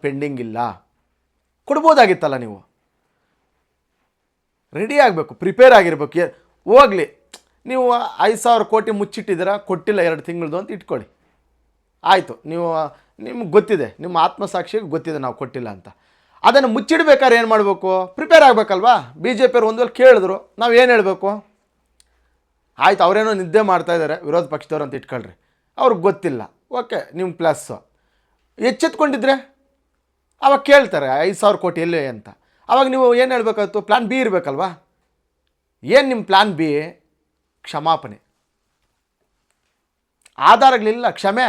Pending ಇಲ್ಲ, ಕೊಡ್ಬೋದಾಗಿತ್ತಲ್ಲ. ನೀವು ready ಆಗಬೇಕು, ಪ್ರಿಪೇರ್ ಆಗಿರ್ಬೇಕು. ಹೋಗಲಿ, ನೀವು 5,000 ಕೋಟಿ ಮುಚ್ಚಿಟ್ಟಿದ್ದೀರಾ, ಕೊಟ್ಟಿಲ್ಲ 2 ತಿಂಗಳದು ಅಂತ ಇಟ್ಕೊಳ್ಳಿ, ಆಯಿತು. ನಿಮ್ಗೆ ಗೊತ್ತಿದೆ, ನಿಮ್ಮ ಆತ್ಮಸಾಕ್ಷಿಗೆ ಗೊತ್ತಿದೆ ನಾವು ಕೊಟ್ಟಿಲ್ಲ ಅಂತ. ಅದನ್ನು ಮುಚ್ಚಿಡ್ಬೇಕಾದ್ರೆ ಏನು ಮಾಡಬೇಕು? ಪ್ರಿಪೇರ್ ಆಗಬೇಕಲ್ವಾ. ಬಿ ಜೆ ಪಿಯವ್ರು ಒಂದು ವೇಳೆ ಕೇಳಿದ್ರು, ನಾವು ಏನು ಹೇಳಬೇಕು? ಆಯ್ತು, ಅವರೇನೋ ನಿದ್ದೆ ಮಾಡ್ತಾಯಿದ್ದಾರೆ ವಿರೋಧ ಪಕ್ಷದವ್ರು ಅಂತ ಇಟ್ಕೊಳ್ರಿ, ಅವ್ರಿಗೆ ಗೊತ್ತಿಲ್ಲ, ಓಕೆ, ನಿಮ್ಮ ಪ್ಲಸ್ಸು. ಎಚ್ಚೆತ್ಕೊಂಡಿದ್ರೆ ಅವಾಗ ಕೇಳ್ತಾರೆ 5,000 ಕೋಟಿ ಎಲ್ಲಿ ಅಂತ. ಆವಾಗ ನೀವು ಏನು ಹೇಳಬೇಕಾಯ್ತು? Plan B ಇರಬೇಕಲ್ವಾ. ಏನು ನಿಮ್ಮ ಪ್ಲ್ಯಾನ್ ಬಿ? ಕ್ಷಮಾಪಣೆ. ಆಧಾರಗಳಿಲ್ಲ, ಕ್ಷಮೆ,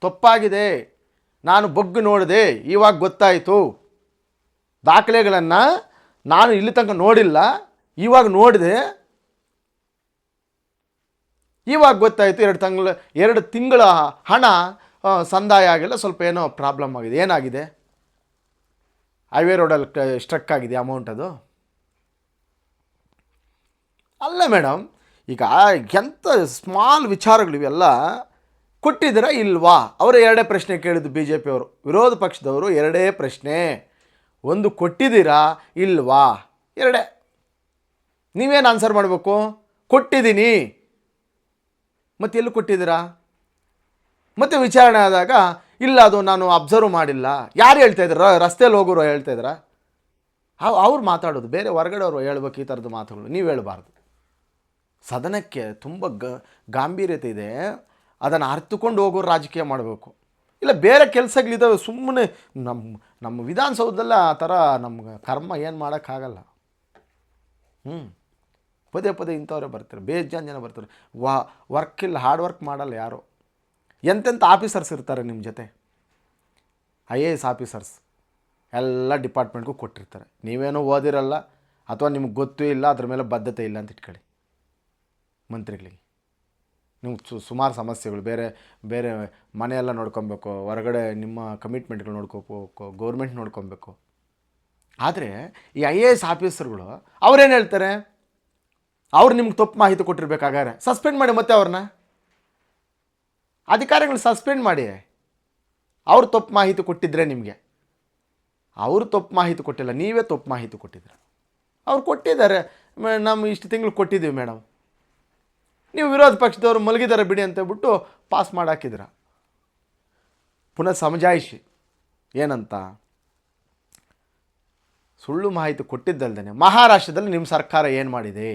ತಪ್ಪಾಗಿದೆ, ನಾನು ಬಗ್ಗು ನೋಡಿದೆ, ಇವಾಗ ಗೊತ್ತಾಯಿತು, ದಾಖಲೆಗಳನ್ನು ನಾನು ಇಲ್ಲಿ ತನಕ ನೋಡಿಲ್ಲ, ಇವಾಗ ನೋಡಿದೆ, ಇವಾಗ ಗೊತ್ತಾಯಿತು, 2 ತಿಂಗಳ ಹಣ ಸಂದಾಯ ಆಗಿಲ್ಲ, ಸ್ವಲ್ಪ ಏನೋ ಪ್ರಾಬ್ಲಮ್ ಆಗಿದೆ. ಏನಾಗಿದೆ? ಹೈವೇ ರೋಡಲ್ಲಿ ಸ್ಟ್ರಕ್ ಆಗಿದೆ ಅಮೌಂಟ್. ಅದು ಅಲ್ಲ ಮೇಡಮ್, ಈಗ ಎಂಥ ಸ್ಮಾಲ್ ವಿಚಾರಗಳಿವೆಲ್ಲ. ಕೊಟ್ಟಿದ್ದೀರಾ ಇಲ್ವಾ? ಅವರು 2 ಪ್ರಶ್ನೆ ಕೇಳಿದ್ದು ಬಿ ಜೆ ಪಿಯವರು, ವಿರೋಧ ಪಕ್ಷದವರು 2 ಪ್ರಶ್ನೆ. ಒಂದು, ಕೊಟ್ಟಿದ್ದೀರಾ ಇಲ್ವಾ? 2. ನೀವೇನು ಆನ್ಸರ್ ಮಾಡಬೇಕು? ಕೊಟ್ಟಿದ್ದೀನಿ. ಮತ್ತೆ ಎಲ್ಲಿ ಕೊಟ್ಟಿದ್ದೀರಾ? ಮತ್ತೆ ವಿಚಾರಣೆ ಆದಾಗ ಇಲ್ಲ, ಅದು ನಾನು ಅಬ್ಸರ್ವ್ ಮಾಡಿಲ್ಲ. ಯಾರು ಹೇಳ್ತಾಯಿದ್ರು? ರಸ್ತೆಯಲ್ಲಿ ಹೋಗೋರು ಹೇಳ್ತಾಯಿದ್ರ? ಅವ್ರು ಮಾತಾಡೋದು ಬೇರೆ, ಹೊರಗಡೆ ಅವರು ಹೇಳ್ಬೇಕು ಈ ಥರದ್ದು ಮಾತುಗಳು, ನೀವು ಹೇಳಬಾರ್ದು. ಸದನಕ್ಕೆ ತುಂಬ ಗಾಂಭೀರ್ಯತೆ ಇದೆ, ಅದನ್ನು ಅರ್ಥಕೊಂಡು ಹೋಗೋರು ರಾಜಕೀಯ ಮಾಡಬೇಕು. ಇಲ್ಲ, ಬೇರೆ ಕೆಲಸಗಳಿದ್ದಾವೆ, ಸುಮ್ಮನೆ ನಮ್ಮ ವಿಧಾನಸೌಧದಲ್ಲ ಆ ಥರ ನಮ್ಗೆ ಕರ್ಮ ಏನು ಮಾಡೋಕ್ಕಾಗಲ್ಲ. ಪದೇ ಪದೇ ಇಂಥವರೇ ಬರ್ತಾರೆ, ಬೇಜಾನ್ ಜನ ಬರ್ತಾರೆ. ವರ್ಕ್ ಇಲ್ಲ, ಹಾರ್ಡ್ ವರ್ಕ್ ಮಾಡಲ್ಲ ಯಾರು. ಎಂತೆಂಥ ಆಫೀಸರ್ಸ್ ಇರ್ತಾರೆ ನಿಮ್ಮ ಜೊತೆ, IAS ಆಫೀಸರ್ಸ್ ಎಲ್ಲ ಡಿಪಾರ್ಟ್ಮೆಂಟ್ಗೂ ಕೊಟ್ಟಿರ್ತಾರೆ. ನೀವೇನೋ ಓದಿರಲ್ಲ, ಅಥವಾ ನಿಮ್ಗೆ ಗೊತ್ತೂ ಇಲ್ಲ, ಅದ್ರ ಮೇಲೆ ಬದ್ಧತೆ ಇಲ್ಲ ಅಂತ ಇಟ್ಕೊಳ್ಳಿ. ಮಂತ್ರಿಗಳಿಗೆ ನಿಮ್ಗೆ ಸುಮಾರು ಸಮಸ್ಯೆಗಳು, ಬೇರೆ ಬೇರೆ ಮನೆಯೆಲ್ಲ ನೋಡ್ಕೊಬೇಕು, ಹೊರಗಡೆ ನಿಮ್ಮ ಕಮಿಟ್ಮೆಂಟ್ಗಳು ನೋಡ್ಕೋಬೇಕು, ಗೌರ್ಮೆಂಟ್ ನೋಡ್ಕೊಬೇಕು. ಆದರೆ ಈ IAS ಆಫೀಸರ್ಗಳು ಅವ್ರೇನು ಹೇಳ್ತಾರೆ? ಅವ್ರು ನಿಮ್ಗೆ ತಪ್ಪು ಮಾಹಿತಿ ಕೊಟ್ಟಿರ್ಬೇಕಾಗಾರೆ ಸಸ್ಪೆಂಡ್ ಮಾಡಿ, ಮತ್ತೆ ಅವ್ರನ್ನ ಅಧಿಕಾರಿಗಳು ಸಸ್ಪೆಂಡ್ ಮಾಡಿ. ಅವ್ರು ತಪ್ಪು ಮಾಹಿತಿ ಕೊಟ್ಟಿದ್ರೆ ನಿಮಗೆ, ಅವರು ತಪ್ಪು ಮಾಹಿತಿ ಕೊಟ್ಟಿಲ್ಲ, ನೀವೇ ತಪ್ಪು ಮಾಹಿತಿ ಕೊಟ್ಟಿದ್ದೀರ. ಅವ್ರು ಕೊಟ್ಟಿದ್ದಾರೆ, ನಮ್ಮ ಇಷ್ಟು ತಿಂಗಳು ಕೊಟ್ಟಿದ್ದೀವಿ ಮೇಡಮ್, ನೀವು ವಿರೋಧ ಪಕ್ಷದವರು ಮಲಗಿದ್ದಾರೆ ಬಿಡಿ ಅಂತ ಹೇಳ್ಬಿಟ್ಟು ಪಾಸ್ ಮಾಡಾಕಿದ್ದೀರ. ಪುನಃ ಸಮಜಾಯಿಷಿ ಏನಂತ? ಸುಳ್ಳು ಮಾಹಿತಿ ಕೊಟ್ಟಿದ್ದಲ್ದೇ ಮಹಾರಾಷ್ಟ್ರದಲ್ಲಿ ನಿಮ್ಮ ಸರ್ಕಾರ ಏನು ಮಾಡಿದೆ?